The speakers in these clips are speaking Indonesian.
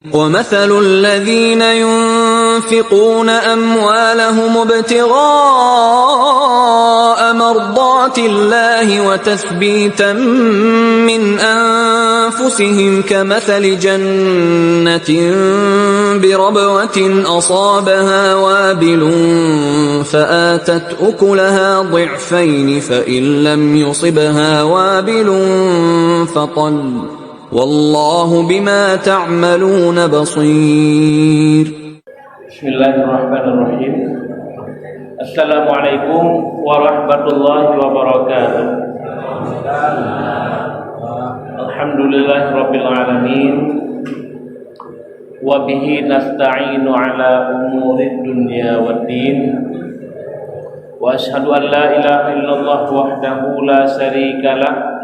وَمَثَلُ الَّذِينَ يُنْفِقُونَ أَمْوَالَهُمُ ابْتِغَاءَ مَرْضَاتِ اللَّهِ وَتَثْبِيتًا مِنْ أَنْفُسِهِمْ كَمَثَلِ جَنَّةٍ بِرَبْوَةٍ أَصَابَهَا وَابِلٌ فَآتَتْ أُكُلَهَا ضِعْفَيْنِ فَإِنْ لَمْ يُصِبْهَا وَابِلٌ فَطَلٌّ وَاللَّهُ بِمَا تَعْمَلُونَ بَصِيرٌ. Bismillahirrahmanirrahim. Assalamualaikum warahmatullahi wabarakatuh. Alhamdulillahirabbil alamin. Wa bihi nasta'inu ala umurid dunya waddin. Wa asyhadu an la ilaha illallah wahdahu la syarika lah.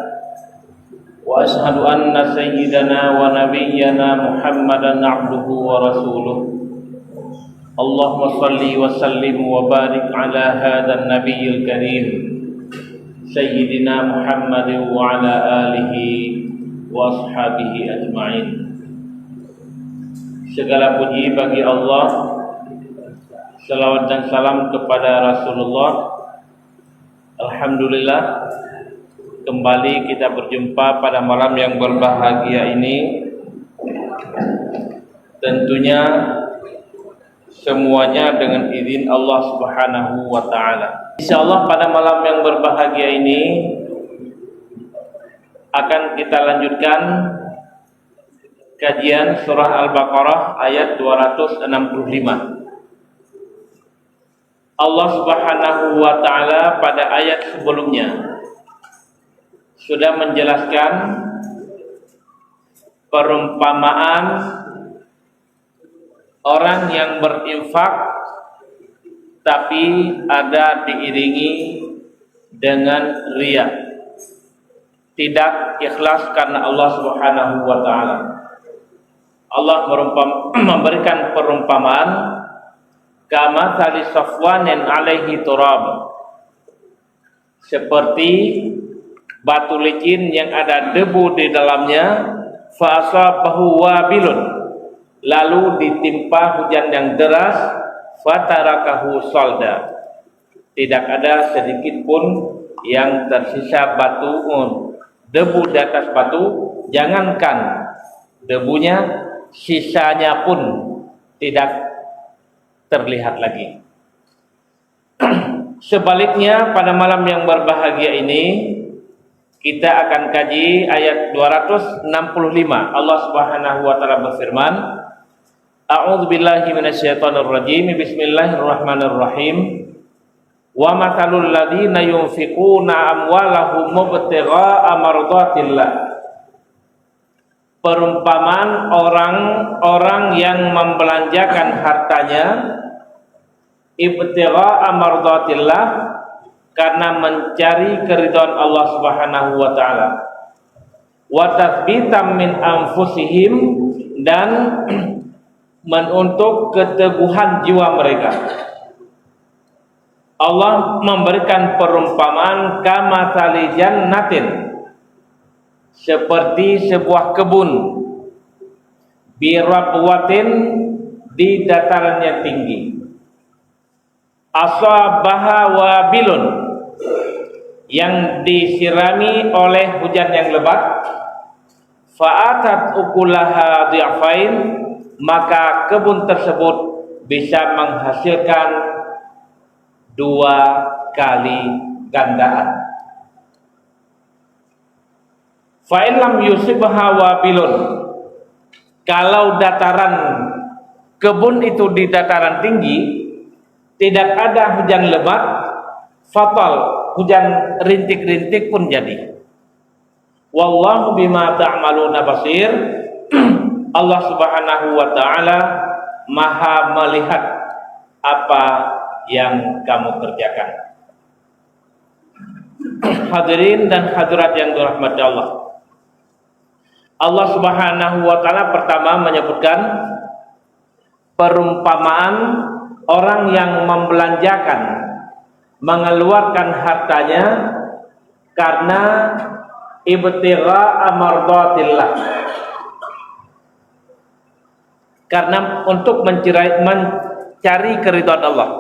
Wa asyhadu anna sayyidana wa nabiyyana Muhammadan abduhu wa rasuluh. Allahumma salli wa sallim wa barik ala hadzal nabiyil karim sayyidina Muhammadin wa ala alihi wa ashabihi ajma'in. Segala puji bagi Allah, selawat dan salam kepada Rasulullah. Alhamdulillah, kembali kita berjumpa pada malam yang berbahagia ini. Tentunya semuanya dengan izin Allah Subhanahu wa taala. Insyaallah pada malam yang berbahagia ini akan kita lanjutkan kajian surah Al-Baqarah ayat 265. Allah Subhanahu wa taala pada ayat sebelumnya sudah menjelaskan perumpamaan orang yang berinfak tapi ada diiringi dengan riya, tidak ikhlas karena Allah Subhanahu wa taala. Allah memberikan perumpamaan kama tali safwanin alaihi turab, seperti batu licin yang ada debu di dalamnya, fa asabahu wabilun, lalu ditimpa hujan yang deras, fatarakahu salda, tidak ada sedikit pun yang tersisa batu, debu di atas batu, jangankan debunya, sisanya pun tidak terlihat lagi. Sebaliknya pada malam yang berbahagia ini kita akan kaji ayat 265. Allah Subhanahu wa taala berfirman, A'udzubillahi minasyaitonirrajim. Bismillahirrahmanirrahim. Wa matsalul ladzina yunfiquna amwalahum mubtigha'a mardatillah. Perumpamaan orang-orang yang membelanjakan hartanya ibtigha'a mardatillah, karena mencari keridhaan Allah Subhanahu wa taala. Wa tathbitan min anfusihim, dan untuk keteguhan jiwa mereka. Allah memberikan perumpamaan kama tali jannatin, seperti sebuah kebun, birabwatin, di dataran yang tinggi, asabaha wabilun, yang disirami oleh hujan yang lebat, fa'atat ukulaha dhi'afain, maka kebun tersebut bisa menghasilkan 2 kali gandaan. Fa'in lam yusibha wabilun, kalau dataran kebun itu di dataran tinggi tidak ada hujan lebat, fatal, hujan rintik-rintik pun jadi. Wallahu bima ta'maluna basir. Allah Subhanahu wa taala Maha melihat apa yang kamu kerjakan. Hadirin dan hadirat yang dirahmati Allah. Allah Subhanahu wa taala pertama menyebutkan perumpamaan orang yang membelanjakan, mengeluarkan hartanya karena ibtigha'a mardatillah, karena untuk mencari keridhaan Allah.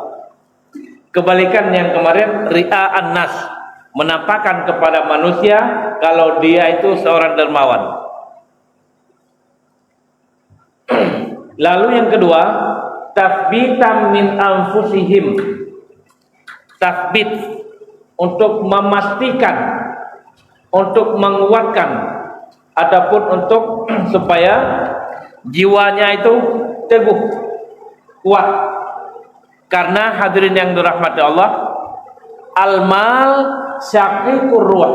Kebalikan yang kemarin, ria'an nas, menampakkan kepada manusia kalau dia itu seorang dermawan. Lalu yang kedua, tathbitan min anfusihim, tathbit, untuk memastikan, untuk menguatkan, ataupun untuk supaya jiwanya itu teguh, kuat. Karena hadirin yang dirahmati Allah, al-mal syaqiqur ruh,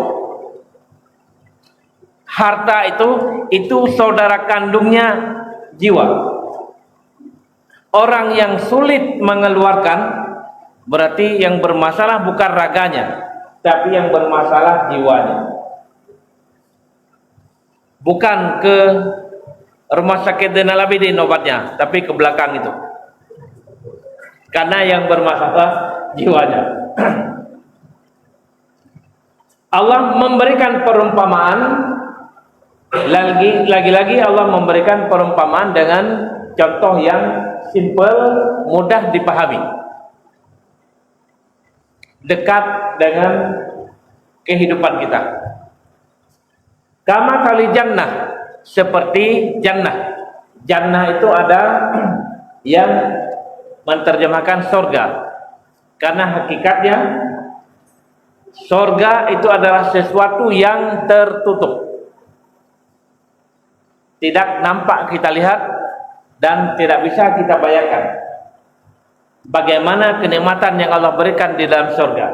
harta itu saudara kandungnya jiwa. Orang yang sulit mengeluarkan, berarti yang bermasalah bukan raganya, tapi yang bermasalah jiwanya. Bukan ke rumah sakit Zainal Abidin obatnya, tapi ke belakang itu. Karena yang bermasalah jiwanya. Allah memberikan perumpamaan, lagi-lagi Allah memberikan perumpamaan dengan contoh yang simple, mudah dipahami, dekat dengan kehidupan kita. Kama kali jannah, seperti jannah. Jannah itu ada yang menerjemahkan surga, karena hakikatnya surga itu adalah sesuatu yang tertutup, tidak nampak kita lihat dan tidak bisa kita bayangkan bagaimana kenikmatan yang Allah berikan di dalam surga.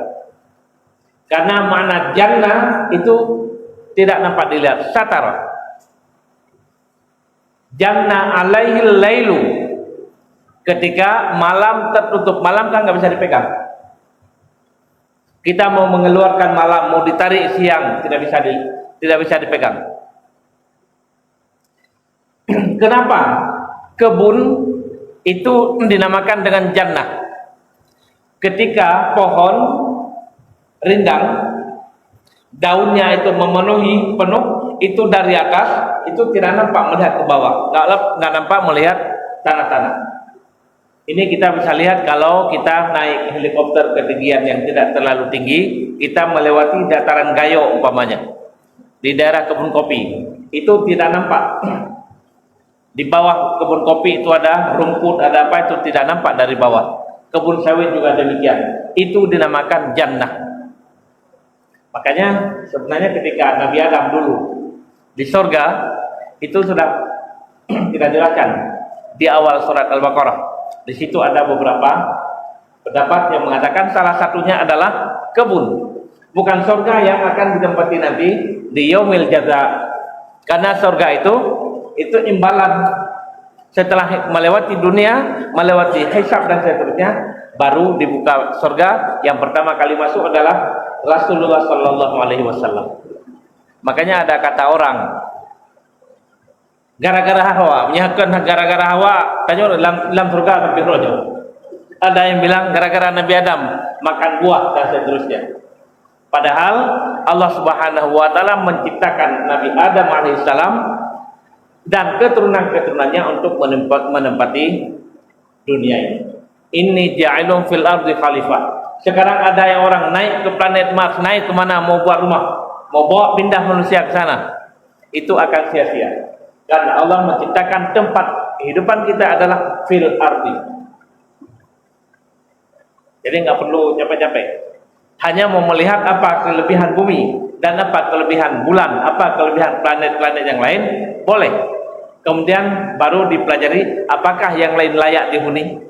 Karena makna jannah itu tidak nampak dilihat, satara. Jannah alaihil lailu, ketika malam tertutup, malam kan nggak bisa dipegang. Kita mau mengeluarkan malam, mau ditarik siang, tidak bisa dipegang. Kenapa? Kebun itu dinamakan dengan jannah. Ketika pohon rindang, daunnya itu memenuhi penuh, itu dari atas, itu tidak nampak melihat ke bawah, nggak nampak melihat tanah-tanah. Ini kita bisa lihat kalau kita naik helikopter ketinggian yang tidak terlalu tinggi, kita melewati dataran Gayo umpamanya, di daerah kebun kopi, itu tidak nampak. Di bawah kebun kopi itu ada rumput, ada apa, itu tidak nampak dari bawah. Kebun sawit juga demikian. Itu dinamakan jannah. Makanya sebenarnya ketika Nabi Adam dulu di surga, itu sudah kita jelaskan di awal surat Al-Baqarah. Di situ ada beberapa pendapat yang mengatakan salah satunya adalah kebun, bukan surga yang akan ditempati nanti di yaumil jaza. Karena surga itu imbalan setelah melewati dunia, melewati hisab dan seterusnya, baru dibuka surga. Yang pertama kali masuk adalah Rasulullah Sallallahu Alaihi Wasallam. Makanya ada kata orang, gara-gara hawa, menyahakan gara-gara hawa, tanya dalam surga tapi rojo. Ada yang bilang gara-gara Nabi Adam makan buah dan seterusnya. Padahal Allah Subhanahu Wa Taala menciptakan Nabi Adam alaihissalam dan keturunan-keturunannya untuk menempati dunia ini. Inni ja'ilun fil ardi khalifah. Sekarang ada yang orang naik ke planet Mars, naik ke mana, mau buat rumah, mau bawa pindah manusia ke sana, itu akan sia-sia. Karena Allah menciptakan tempat kehidupan kita adalah fil ardi. Jadi nggak perlu capek-capek. Hanya mau melihat apa kelebihan bumi dan apa kelebihan bulan, apa kelebihan planet-planet yang lain, boleh. Kemudian baru dipelajari apakah yang lain layak dihuni.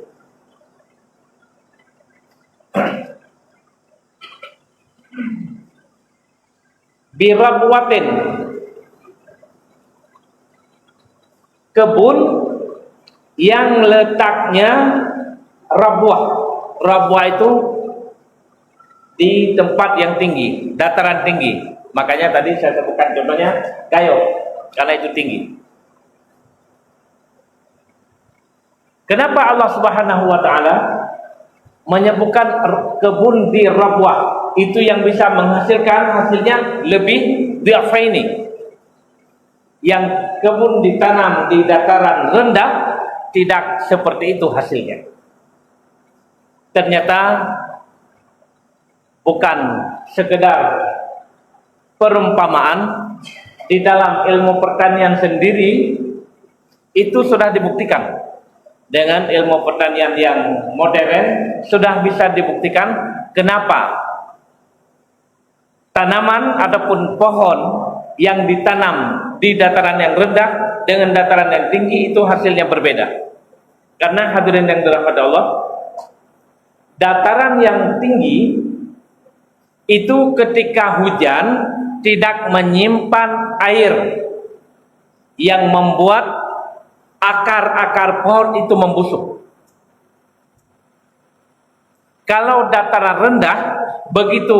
Birabwatin, kebun yang letaknya rabwah. Rabwah itu di tempat yang tinggi, dataran tinggi. Makanya tadi saya sebutkan contohnya Gayo, karena itu tinggi. Kenapa Allah Subhanahu Wa Taala menyebutkan kebun di rabwah? Itu yang bisa menghasilkan hasilnya lebih dhi'afaini. Yang kebun ditanam di dataran rendah tidak seperti itu hasilnya. Ternyata bukan sekedar perumpamaan, di dalam ilmu pertanian sendiri itu sudah dibuktikan. Dengan ilmu pertanian yang modern sudah bisa dibuktikan kenapa tanaman ataupun pohon yang ditanam di dataran yang rendah dengan dataran yang tinggi itu hasilnya berbeda. Karena hadirin yang dirahmati Allah, dataran yang tinggi itu ketika hujan tidak menyimpan air yang membuat akar-akar pohon itu membusuk. Kalau dataran rendah, begitu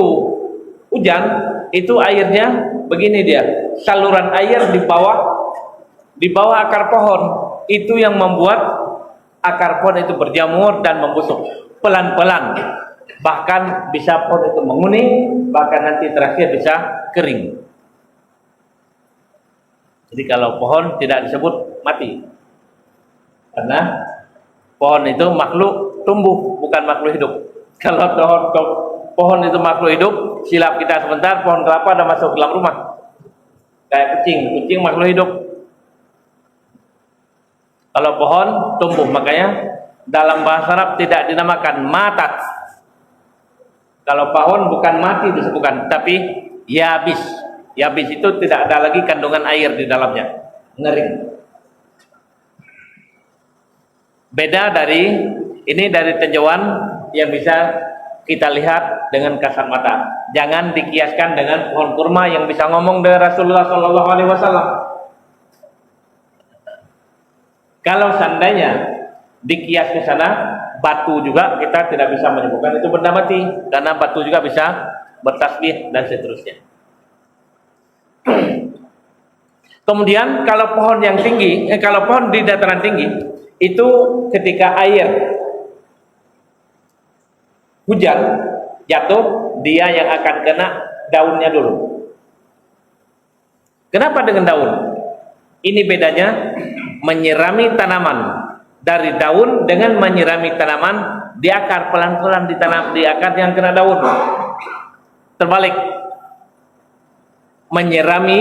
hujan, itu airnya begini dia, saluran air di bawah akar pohon, itu yang membuat akar pohon itu berjamur dan membusuk pelan-pelan. Bahkan bisa pohon itu menguning, bahkan nanti terakhir bisa kering. Jadi kalau pohon tidak disebut mati. Karena pohon itu makhluk tumbuh, bukan makhluk hidup. Kalau pohon itu makhluk hidup, silap kita sebentar, pohon kelapa udah masuk ke dalam rumah. Kayak kucing makhluk hidup. Kalau pohon tumbuh, makanya dalam bahasa Arab tidak dinamakan matat. Kalau pohon bukan mati disebutkan, tapi yabis. Yabis itu tidak ada lagi kandungan air di dalamnya, ngering. Beda dari tinjauan yang bisa kita lihat dengan kasat mata. Jangan dikiaskan dengan pohon kurma yang bisa ngomong dari Rasulullah SAW. Kalau seandainya dikias ke sana, batu juga kita tidak bisa menyebutkan itu benda mati, karena batu juga bisa bertasbih dan seterusnya. Kemudian kalau pohon yang tinggi, kalau pohon di dataran tinggi, itu ketika air hujan jatuh, dia yang akan kena daunnya dulu. Kenapa dengan daun? Ini bedanya menyirami tanaman dari daun dengan menyirami tanaman di akar, pelan-pelan ditanam di akar yang kena daun. Terbalik, menyirami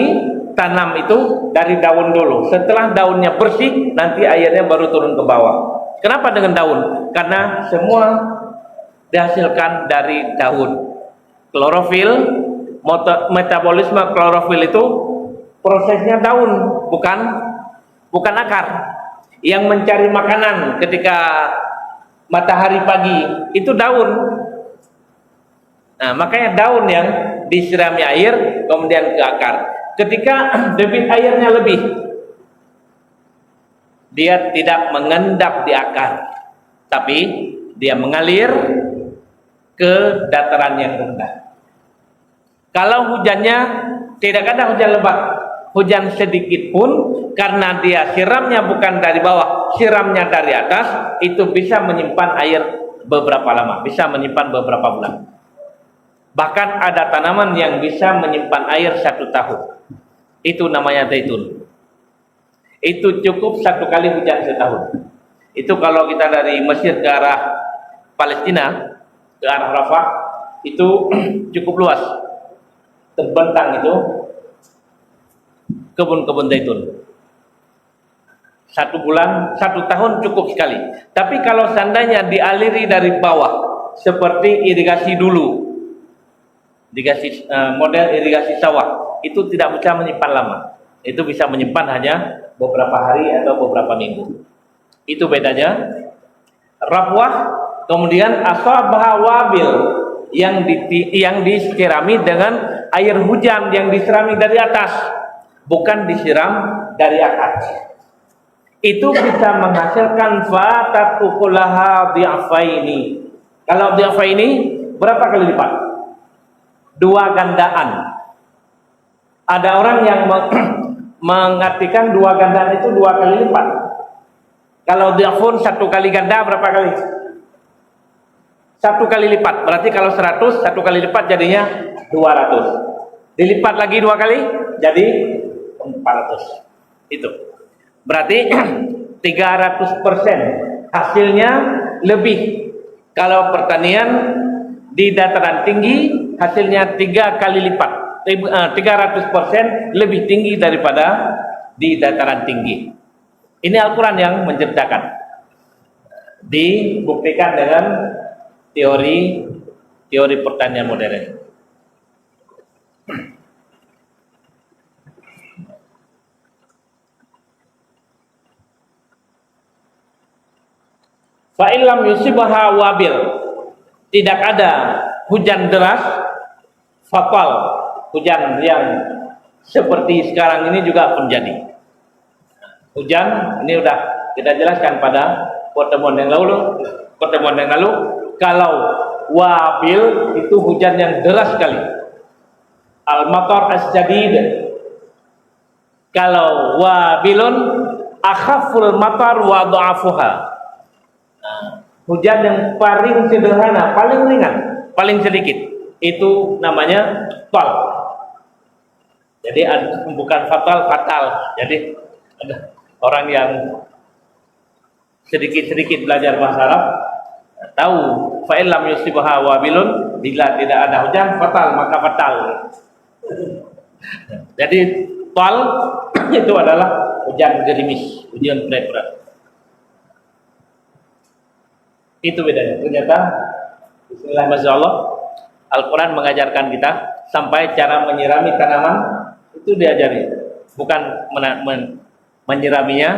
tanam itu dari daun dulu. Setelah daunnya bersih, nanti airnya baru turun ke bawah. Kenapa dengan daun? Karena semua dihasilkan dari daun. Klorofil, metabolisme klorofil itu prosesnya daun, bukan akar. Yang mencari makanan ketika matahari pagi itu daun. Nah, makanya daun yang disirami air kemudian ke akar. Ketika debit airnya lebih, dia tidak mengendap di akar, tapi dia mengalir ke dataran yang rendah. Kalau hujannya tidak ada hujan lebat, hujan sedikit pun, karena dia siramnya bukan dari bawah, siramnya dari atas, itu bisa menyimpan air beberapa lama, bisa menyimpan beberapa bulan. Bahkan ada tanaman yang bisa menyimpan air 1 tahun. Itu namanya zaitun. Itu cukup 1 kali hujan setahun. Itu kalau kita dari Mesir ke arah Palestina, ke arah Rafah, itu cukup luas. Terbentang itu kebun-kebun zaitun. 1 bulan, 1 tahun cukup sekali. Tapi kalau seandainya dialiri dari bawah, seperti irigasi dulu, model irigasi sawah, itu tidak bisa menyimpan lama. Itu bisa menyimpan hanya beberapa hari atau beberapa minggu. Itu bedanya. Rafwah, kemudian asabah wabil yang disirami dengan air hujan yang disirami dari atas, bukan disiram dari akar. Itu bisa menghasilkan fatat ukulaha di'afaini. Kalau di'afaini berapa kali lipat? 2 gandaan. Ada orang yang mengartikan 2 gandaan itu 2 kali lipat. Kalau di'afun 1 kali ganda berapa kali? 1 kali lipat. Berarti kalau 100, 1 kali lipat jadinya 200. Dilipat lagi 2 kali jadi 400. Itu berarti 300% hasilnya lebih. Kalau pertanian di dataran tinggi hasilnya 3 kali lipat, 300% lebih tinggi daripada di dataran tinggi. Ini Al-Quran yang menceritakan, dibuktikan dengan teori pertanian modern. Fa'ilam yusibha wabil, tidak ada hujan deras, fatal, hujan yang seperti sekarang ini juga terjadi. Hujan ini udah kita jelaskan pada pertemuan yang lalu. Kalau wabil itu hujan yang deras sekali. Al-matar as-jadid. Kalau wabilun akhaful matar wa dha'afuha. Hujan yang paling sederhana, paling ringan, paling sedikit, itu namanya tal. Jadi bukan fatal. Jadi ada orang yang sedikit-sedikit belajar bahasa Arab tahu fa'illam yusibha wabilun, bila tidak ada hujan fatal, maka fatal. Jadi tal itu adalah hujan gerimis, hujan berat. Itu bedanya. Ternyata bismillah masyaallah, Al-Quran mengajarkan kita sampai cara menyirami tanaman itu diajari, bukan menyiraminya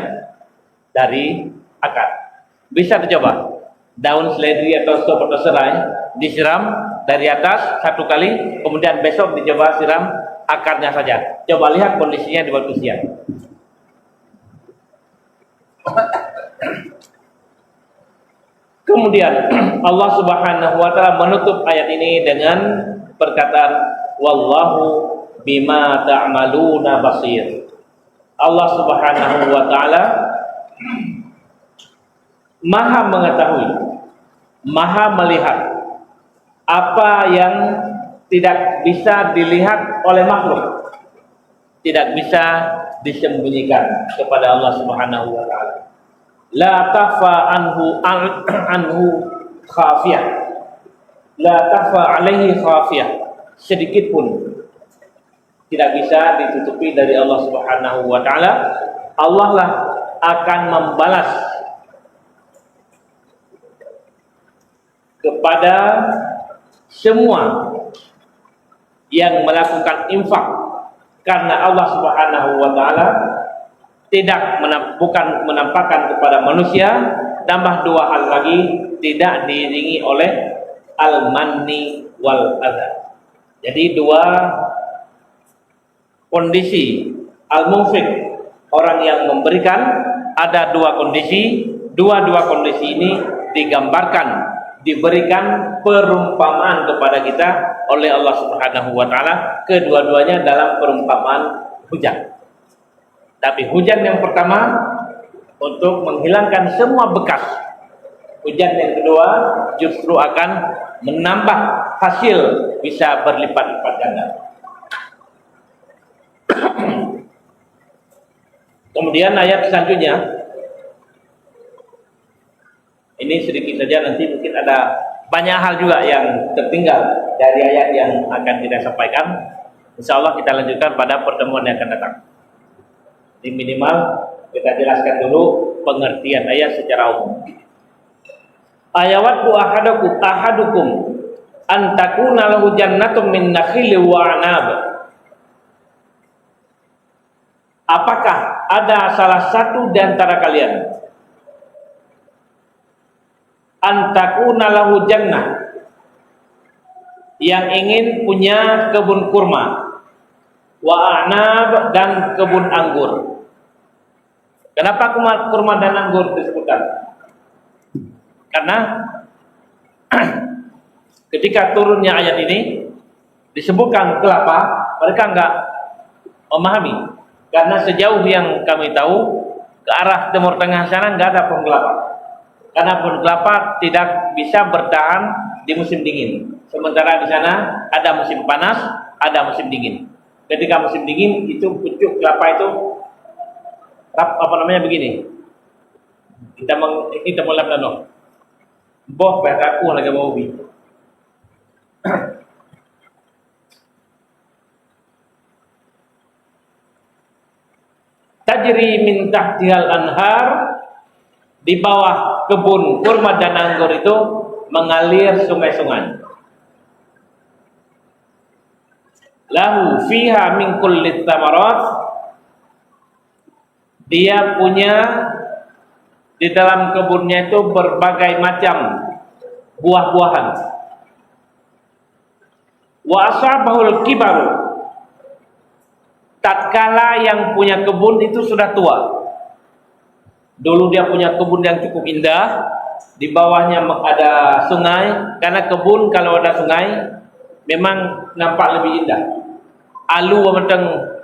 dari akar. Bisa dicoba daun seledri atau stop atau serai disiram dari atas 1 kali, kemudian besok dicoba siram akarnya saja. Coba lihat kondisinya di waktu siang. Kemudian Allah Subhanahu wa taala menutup ayat ini dengan perkataan wallahu bima ta'maluna basir. Allah Subhanahu wa taala Maha mengetahui, Maha melihat apa yang tidak bisa dilihat oleh makhluk, tidak bisa disembunyikan kepada Allah Subhanahu wa taala. La takhfa anhu khafiyah, la takhfa alaihi khafiyah, sedikit pun tidak bisa ditutupi dari Allah Subhanahu wa taala. Allah lah akan membalas kepada semua yang melakukan infak, karena Allah Subhanahu wa taala bukan menampakkan kepada manusia. Tambah 2 hal lagi, tidak diiringi oleh al-manni wal adha. Jadi 2 kondisi al-munfiq, orang yang memberikan, ada 2 kondisi. Dua kondisi ini digambarkan, diberikan perumpamaan kepada kita oleh Allah Subhanahu wa taala. Kedua-duanya dalam perumpamaan hujan. Tapi hujan yang pertama untuk menghilangkan semua bekas. Hujan yang kedua justru akan menambah hasil, bisa berlipat-lipat ganda. Kemudian ayat selanjutnya, ini sedikit saja, nanti mungkin ada banyak hal juga yang tertinggal dari ayat yang akan kita sampaikan. Insyaallah kita lanjutkan pada pertemuan yang akan datang. Di minimal kita jelaskan dulu pengertian ayat secara umum. Ayawatu ahadukum an takuna lahu jannatun min nakhilin wa anab. Apakah ada salah satu di antara kalian an takuna lahu jannah, yang ingin punya kebun kurma, wa anab, dan kebun anggur. Kenapa kurma dan anggur disebutkan? Karena ketika turunnya ayat ini disebutkan kelapa, mereka enggak memahami. Karena sejauh yang kami tahu, ke arah Timur Tengah sana enggak ada pohon kelapa. Karena pohon kelapa tidak bisa bertahan di musim dingin. Sementara di sana ada musim panas, ada musim dingin. Ketika musim dingin itu pucuk kelapa itu begini, Kita mulai nano. Boh aku lagi mau bi. Tajri min tahtihal anhar, di bawah kebun kurma dan anggur itu mengalir sungai-sungai. Lahu fiha min kulli thamarat, dia punya di dalam kebunnya itu berbagai macam buah-buahan. Wa asabahul kibaru, tatkala yang punya kebun itu sudah tua. Dulu dia punya kebun yang cukup indah, di bawahnya ada sungai, karena kebun kalau ada sungai memang nampak lebih indah. Alu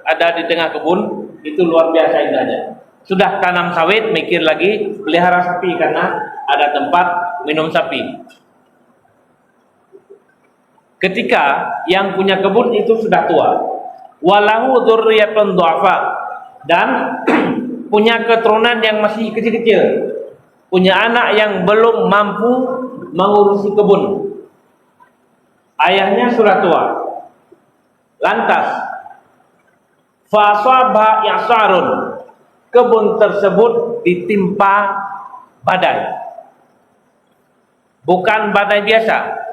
ada di tengah kebun, itu luar biasa indahnya. Sudah tanam sawit, mikir lagi pelihara sapi karena ada tempat minum sapi. Ketika yang punya kebun itu sudah tua, walahu dzurriyyatun du'afa, dan punya keturunan yang masih kecil-kecil, punya anak yang belum mampu mengurusi kebun. Ayahnya sudah tua. Lantas fasabha yasarun, kebun tersebut ditimpa badai. Bukan badai biasa.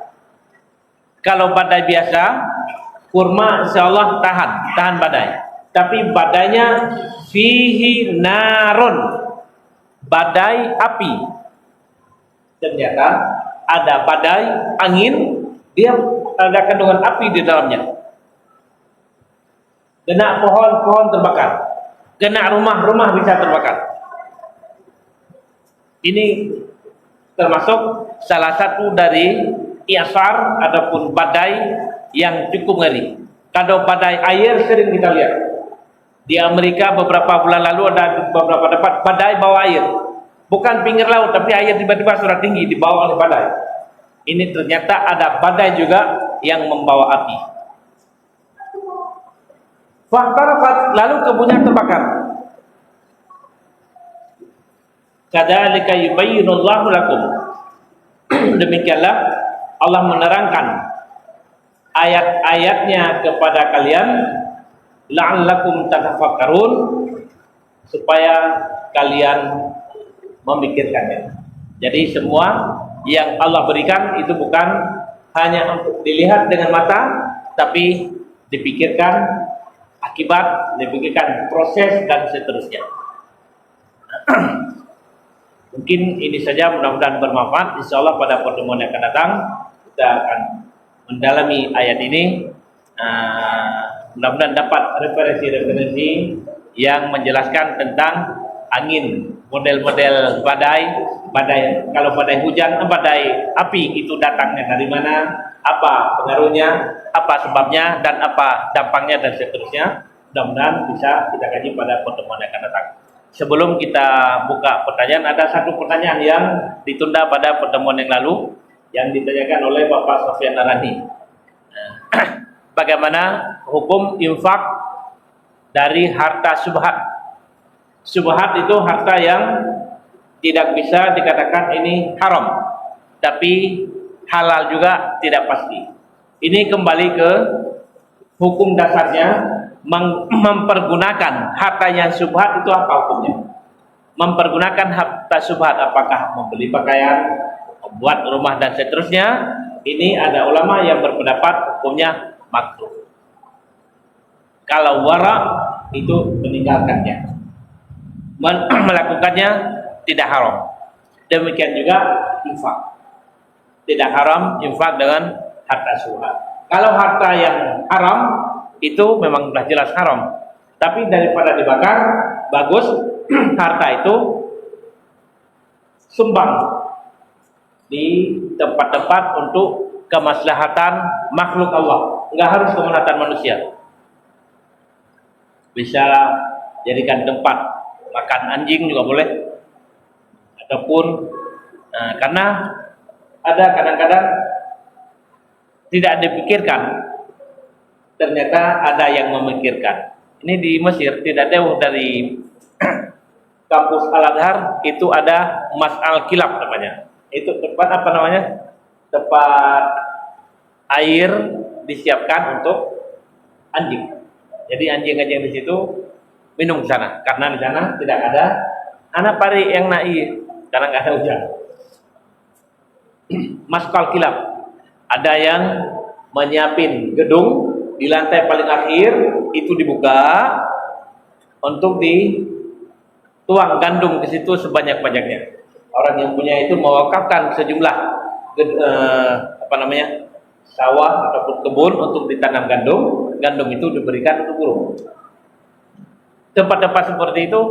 Kalau badai biasa, kurma insyaallah tahan badai. Tapi badainya fihi narun, badai api. Ternyata ada badai angin, dia ada kandungan api di dalamnya. Kena pohon terbakar, kena rumah bisa terbakar. Ini termasuk salah satu dari i'sar ataupun badai yang cukup ngeri. Kalau badai air sering kita lihat. Di Amerika beberapa bulan lalu ada beberapa tempat badai bawa air. Bukan pinggir laut, tapi air tiba-tiba sudah tinggi dibawa oleh badai. Ini ternyata ada badai juga yang membawa api. Fahtarakat, lalu kebunnya terbakar. Kadzalika yubayyinullahu lakum. Demikianlah Allah menerangkan ayat-ayatnya kepada kalian, la'allakum tatafakkarun, supaya kalian memikirkannya. Jadi semua yang Allah berikan itu bukan hanya untuk dilihat dengan mata, tapi dipikirkan akibat, dipikirkan proses dan seterusnya. Mungkin ini saja, mudah-mudahan bermanfaat. Insyaallah pada pertemuan yang akan datang kita akan mendalami ayat ini. Mudah-mudahan dapat referensi-referensi yang menjelaskan tentang angin, model-model badai. Kalau badai hujan, badai api itu datangnya dari mana, apa pengaruhnya, apa sebabnya, dan apa dampaknya dan seterusnya. Mudah-mudahan bisa kita kaji pada pertemuan yang akan datang. Sebelum kita buka pertanyaan, ada satu pertanyaan yang ditunda pada pertemuan yang lalu yang ditanyakan oleh Bapak Sofyan Narani. Bagaimana hukum infak dari harta subhat? Subhat itu harta yang tidak bisa dikatakan ini haram, tapi halal juga tidak pasti. Ini kembali ke hukum dasarnya. Mempergunakan harta yang subhat itu apa hukumnya? Mempergunakan harta subhat, apakah membeli pakaian, membuat rumah dan seterusnya? Ini ada ulama yang berpendapat hukumnya makruh. Kalau wara itu meninggalkannya, melakukannya tidak haram. Demikian juga infak, tidak haram infak dengan harta subhat. Kalau harta yang haram itu memang sudah jelas haram, tapi daripada dibakar, bagus harta itu sumbang di tempat-tempat untuk kemaslahatan makhluk Allah, nggak harus kemaslahatan manusia. Bisa jadikan tempat makan anjing juga boleh, ataupun karena ada kadang-kadang tidak dipikirkan, ternyata ada yang memikirkan. Ini di Mesir tidak jauh dari kampus Al-Azhar itu ada Mas'al Kilab namanya. Itu tempat apa namanya? Tempat air disiapkan untuk anjing. Jadi anjing-anjing di situ minum di sana karena di sana tidak ada anak pari yang naik karena nggak ada hujan. Mas'al Kilab. Ada yang menyiapin gedung di lantai paling akhir itu dibuka untuk dituang gandum di situ sebanyak-banyaknya. Orang yang punya itu mewakafkan sejumlah sawah ataupun kebun untuk ditanam gandum. Gandum itu diberikan untuk burung. Tempat-tempat seperti itu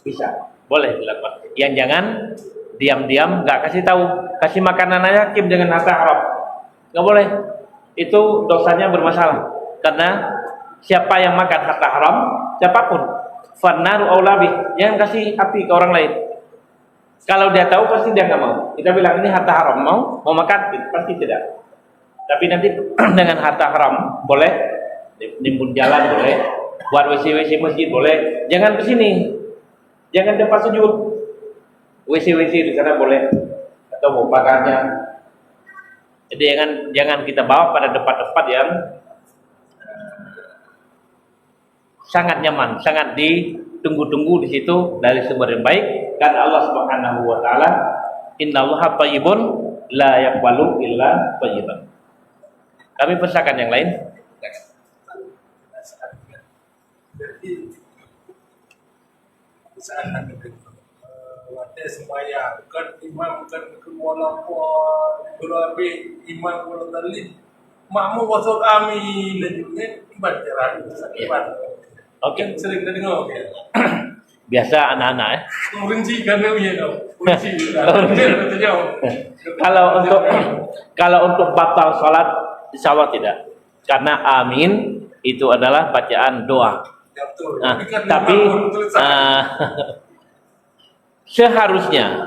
bisa, boleh dilakukan. Yang jangan diam-diam nggak kasih tahu, kasih makanan aja Kim dengan harta haram, nggak boleh. Itu dosanya bermasalah karena siapa yang makan harta haram, siapapun, fannaru aula bih, jangan kasih api ke orang lain. Kalau dia tahu pasti dia nggak mau. Kita bilang ini harta haram, mau makan pasti tidak. Tapi nanti dengan harta haram boleh, nimbun jalan boleh, buat WC masjid boleh. Jangan ke sini, jangan tempat sujud. WC di sana boleh atau mau pagarnya. Jadi jangan kita bawa pada tempat-tempat yang sangat nyaman, sangat ditunggu-tunggu di situ dari sumber yang baik. Karena Allah Subhanahu wa taala, innallaha thayyibun la yaqbalu illa thayyiban. Kami persilakan yang lain. Wadah semaya kan imam kan kemuala pun berabih imam kalau tadi makmu wasol kami lanjutnya baca Oke. sering dengar ya. Biasa anak-anak ya. Kunci kan ya dong. Kunci. Kalau untuk batal salat insyaallah tidak. Karena amin itu adalah bacaan doa. Nah, tapi seharusnya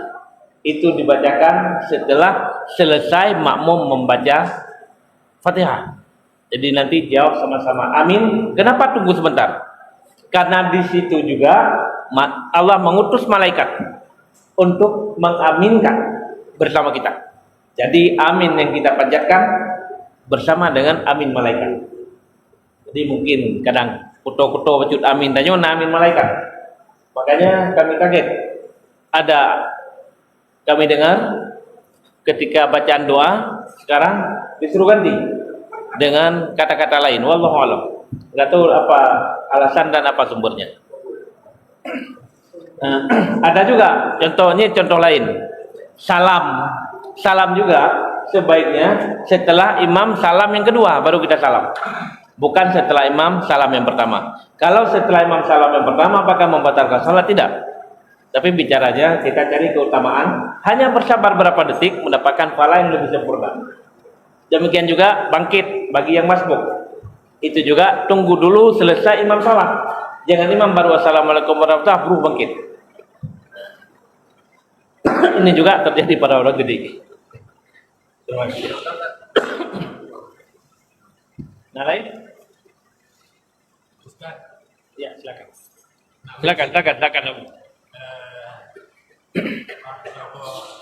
itu dibacakan setelah selesai makmum membaca Fatihah. Jadi nanti jawab sama-sama amin. Kenapa tunggu sebentar? Karena di situ juga Allah mengutus malaikat untuk mengaminkan bersama kita. Jadi amin yang kita panjatkan bersama dengan amin malaikat. Jadi mungkin kadang kuto-kuto wujud amin dan amin malaikat. Makanya kami kaget. Kami dengar ketika bacaan doa sekarang disuruh ganti dengan kata-kata lain. Wallahu a'lam. Enggak tahu apa alasan dan apa sumbernya. Ada juga contoh lain. Salam juga sebaiknya setelah imam salam yang kedua baru kita salam. Bukan setelah imam salam yang pertama. Kalau setelah imam salam yang pertama apakah membatalkan salat? Tidak. Tapi bicaranya kita cari keutamaan, hanya bersabar berapa detik mendapatkan pahala yang lebih sempurna. Demikian juga bangkit bagi yang masbuk. Itu juga tunggu dulu selesai imam salat. Jangan imam baru assalamualaikum warahmatullahi wabarakatuh bangkit. Ini juga terjadi pada orang gede. Terima kasih. Nah lain? Ya silakan. Silakan.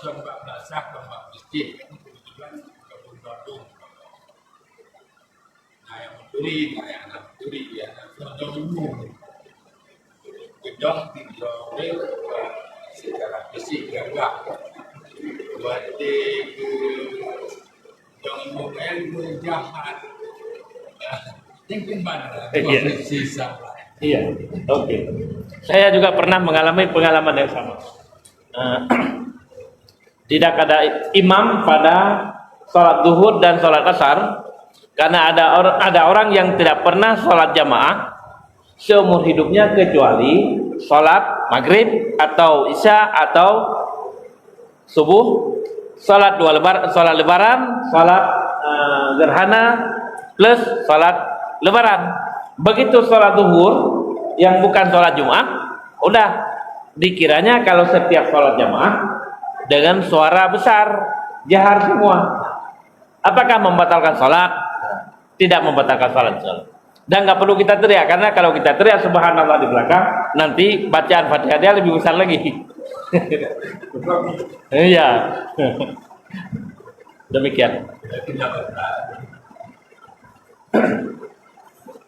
Gambar basah, gambar masjid, kebetulan kebun Bandung. Nah yang mencuri, anak mencuri, ya contoh umum. Gedong dijual secara fisik enggak. Buat yang umum yang berjahat, mungkin mana? Sisa. Iya, oke. Saya juga pernah mengalami pengalaman yang sama. Tidak ada imam pada sholat zuhur dan sholat asar karena ada orang yang tidak pernah sholat jamaah seumur hidupnya kecuali sholat maghrib atau isya atau subuh, sholat lebaran, sholat gerhana plus sholat lebaran. Begitu sholat zuhur yang bukan sholat Jumat, udah dikiranya kalau setiap sholat jamaah dengan suara besar, jahar semua. Apakah membatalkan sholat? Tidak membatalkan sholat. Dan nggak perlu kita teriak, karena kalau kita teriak subhanallah di belakang, nanti bacaan Fatihah dia lebih besar lagi. Iya. Demikian. Tidak benar.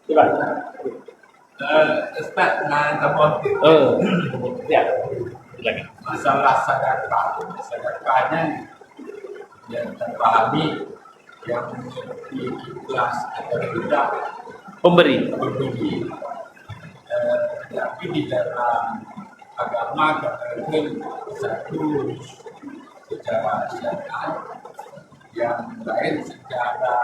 Coba. Ustaz, nah teman Ya. Lagi. masalah sedekahnya yang terpahami yang menjadi ikhlas atau tidak Pemberi. memberi. Tapi di dalam agama katakan satu secara syariat, yang lain secara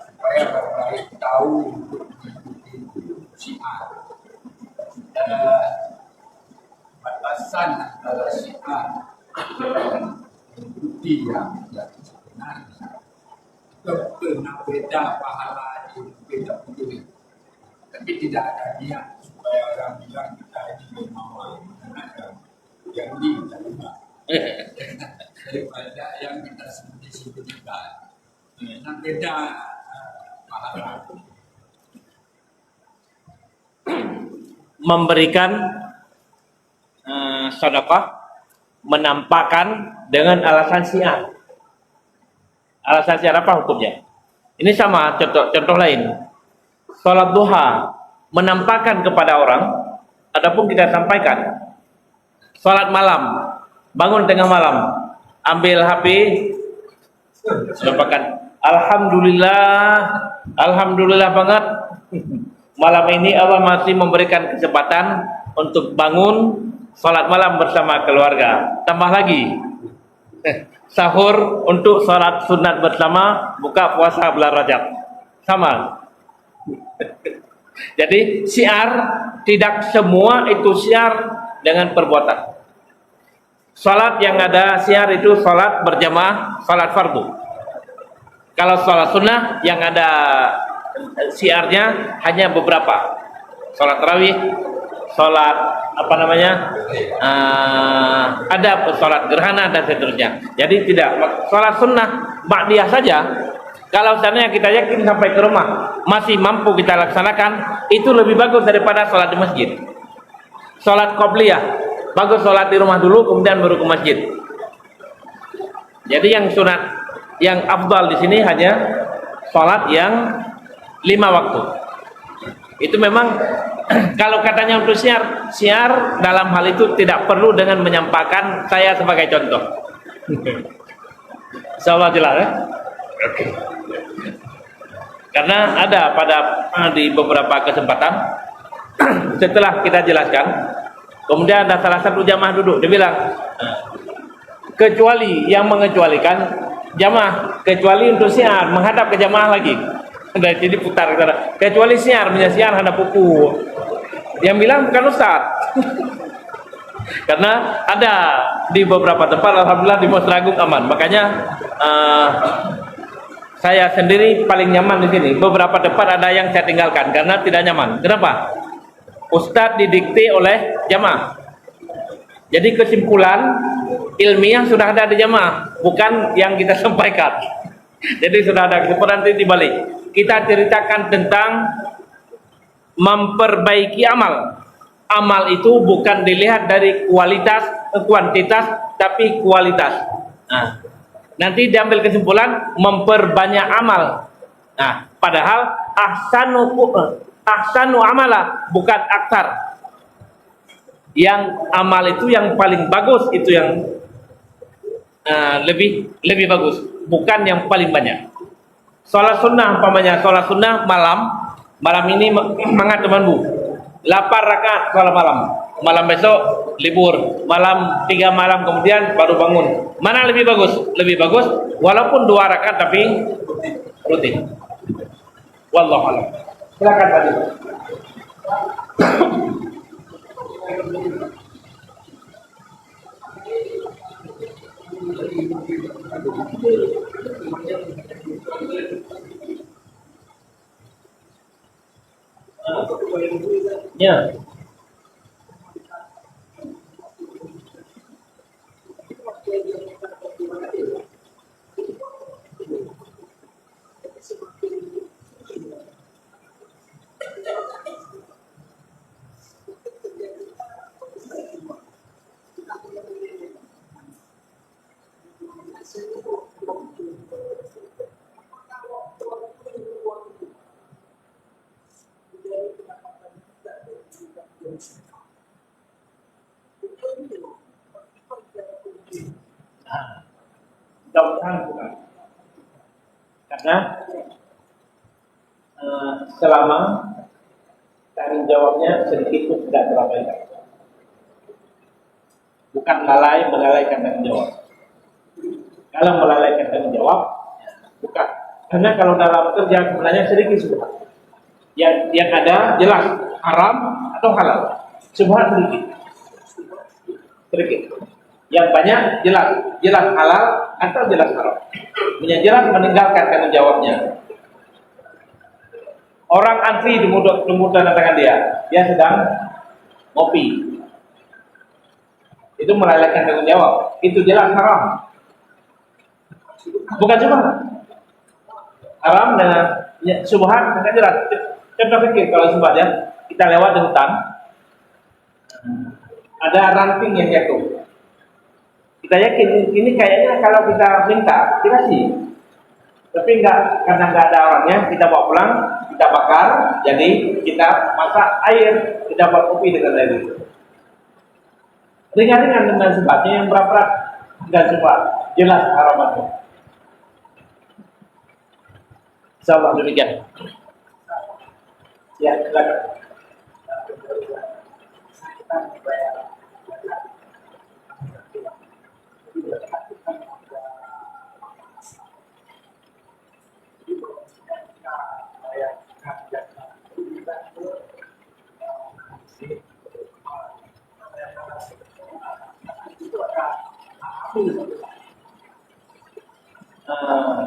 supaya orang lain tahu untuk mengikuti syiar. Batasan antara syiar dan mengikuti yang sebenarnya kena beda pahala itu beda betul, tapi tidak ada niat supaya orang bilang kita ini mau yang diterima daripada yang kita sembunyi-sembunyikan. Nah, beda pahala. Memberikan sedekah menampakkan dengan alasan syiar. Alasan syiar apa hukumnya? Ini sama contoh lain. Salat duha menampakkan kepada orang, adapun kita sampaikan. Salat malam, bangun tengah malam, ambil HP, sampaikan alhamdulillah banget. Malam ini Allah masih memberikan kesempatan untuk bangun salat malam bersama keluarga. Tambah lagi sahur untuk salat sunat bersama, buka puasa bulan Rajab. Sama. Jadi syiar tidak semua itu syiar dengan perbuatan. Salat yang ada syiar itu salat berjamaah, salat fardu. Kalau salat sunnah yang ada syiarnya hanya beberapa. Salat tarawih, salat ada salat gerhana dan seterusnya. Jadi tidak salat sunnah ba'diyah saja. Kalau seandainya kita yakin sampai ke rumah masih mampu kita laksanakan, itu lebih bagus daripada salat di masjid. Salat qobliyah bagus salat di rumah dulu kemudian baru ke masjid. Jadi yang sunat, yang afdal di sini hanya salat yang 5 waktu. Itu memang kalau katanya untuk syiar dalam hal itu tidak perlu dengan menyampaikan saya sebagai contoh. Insyaallah jelas ya. Karena ada di beberapa kesempatan setelah kita jelaskan, kemudian ada salah satu jamaah duduk, dia bilang kecuali yang mengecualikan jamaah, kecuali untuk syiar menghadap ke jamaah lagi. Dari sini putar kecuali syiar hadap buku. Yang bilang bukan ustaz. Karena ada di beberapa tempat alhamdulillah di Masjid Agung aman. Makanya saya sendiri paling nyaman di sini. Beberapa tempat ada yang saya tinggalkan karena tidak nyaman. Kenapa? Ustaz didikte oleh jamaah. Jadi kesimpulan ilmiah sudah ada di jamaah, bukan yang kita sampaikan. Jadi sudah ada kesimpulan nanti dibalik. Kita ceritakan tentang memperbaiki amal. Amal itu bukan dilihat dari kuantitas, tapi kualitas. Nah, nanti diambil kesimpulan memperbanyak amal. Nah, padahal ahsanu amala bukan aksar. Yang amal itu yang paling bagus, itu yang lebih bagus, bukan yang paling banyak. Salat sunnah umpamanya, salat sunnah malam ini mangat temanmu 8 rakaat salat malam besok libur, malam 3 malam kemudian baru bangun. Mana lebih bagus? Lebih bagus walaupun 2 rakaat tapi rutin. Wallahu a'lam. Silakan tadi. Ya. mudah-mudahan bukan. Karena selama tanggung jawabnya sedikit pun tidak terabaikan. Bukan melalaikan tanggung jawab. Kalau melalaikan tanggung jawab, bukan. Karena kalau dalam kerja sebenarnya sedikit subhat. Yang ada jelas haram atau halal. Subhat sedikit. Yang banyak jelas halal atau jelas haram. Yang jelas meninggalkan tanggung jawabnya. Orang antri di mudah tangan dia sedang ngopi. Itu melalaikan tanggung jawab. Itu jelas haram. Bukan cuma haram dengan subhat dengan jelas. Contoh pikir kalau subhat ya, kita lewat di hutan, ada ranting yang jatuh. Kita yakin ini kayaknya kalau kita minta dikasih. Tapi karena nggak ada orangnya, kita bawa pulang, kita bakar, jadi kita masak air, kita buat kopi dengan air itu. Ringan-ringan dengan sebabnya yang berat-berat dan sebab jelas harapannya. Insyaallah demikian. Ya, silakan.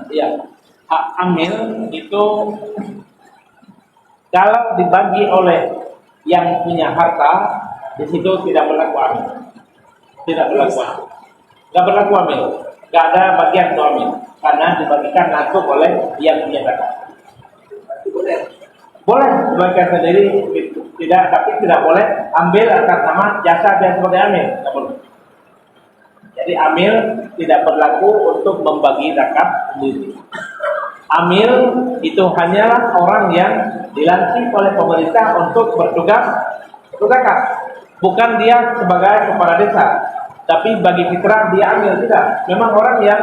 Ya, hak amil itu kalau dibagi oleh yang punya harta, di situ tidak berlaku amil. Tidak berlaku amil. Tidak berlaku amil. Tidak ada bagian untuk amil. Karena dibagikan langsung oleh yang punya harta. Boleh dibagikan sendiri, tidak, tapi tidak boleh ambil atas nama jasa yang sebagai amil. Tidak boleh. Jadi amil tidak berlaku untuk membagi zakat sendiri. Amil itu hanyalah orang yang dilantik oleh pemerintah untuk bertugas zakat. Bukan dia sebagai kepala desa, tapi bagi fitrah dia amil, tidak. Memang orang yang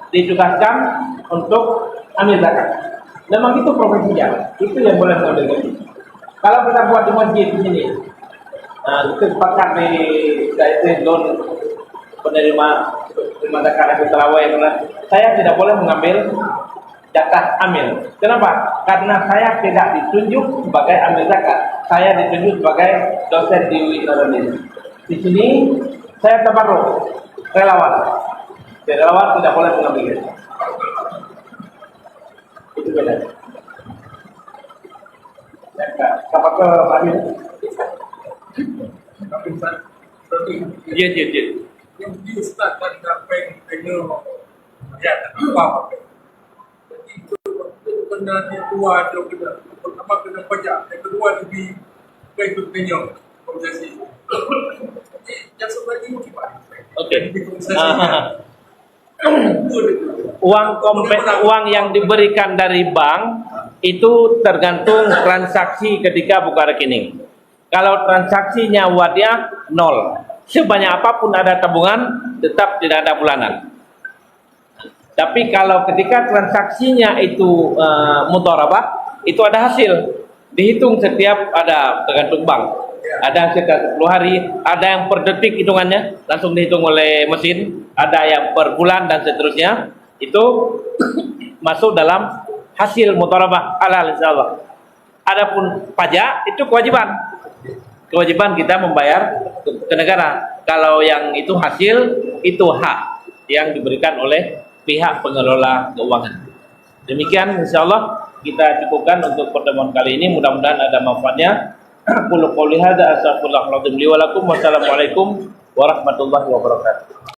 ditugaskan untuk amil zakat. Memang itu profesinya, itu yang boleh mengambil gaji. Kalau kita buat di masjid di sini, kita sepakat di zon penerima zakat atau terawih, saya tidak boleh mengambil jatah amil. Kenapa? Karena saya tidak ditunjuk sebagai amil zakat. Saya ditunjuk sebagai dosen di UI Indonesia. Di sini saya tabarruk, relawan. Relawan tidak boleh mengambil gaji. Itu beda. Apa ke Pak Bin? Iya. Yang di Ustaz dan Kapeng Tengah ya apa? Itu benar dia tua jauh kita. Pertama kena pajak, yang kedua lebih baik Tengah komposisi. Yang sebenarnya ini gimana? Oke. Uang yang diberikan dari bank itu tergantung transaksi ketika buka rekening. Kalau transaksinya wadiah 0. Sebanyak apapun ada tabungan, tetap tidak ada bulanan. Tapi kalau ketika transaksinya itu mudharabah, itu ada hasil. Dihitung setiap ada tergantung bank. Ada setiap 10 hari, ada yang per detik hitungannya, langsung dihitung oleh mesin. Ada yang per bulan dan seterusnya. Itu masuk dalam hasil mudharabah halal insyaallah. Adapun pajak itu kewajiban. Kewajiban kita membayar ke negara. Kalau yang itu hasil, itu hak yang diberikan oleh pihak pengelola keuangan. Demikian insyaallah kita cukupkan untuk pertemuan kali ini. Mudah-mudahan ada manfaatnya. Qul qouli hadza astaghfirullahaladzim li wa lakum. Wassalamualaikum warahmatullahi wabarakatuh.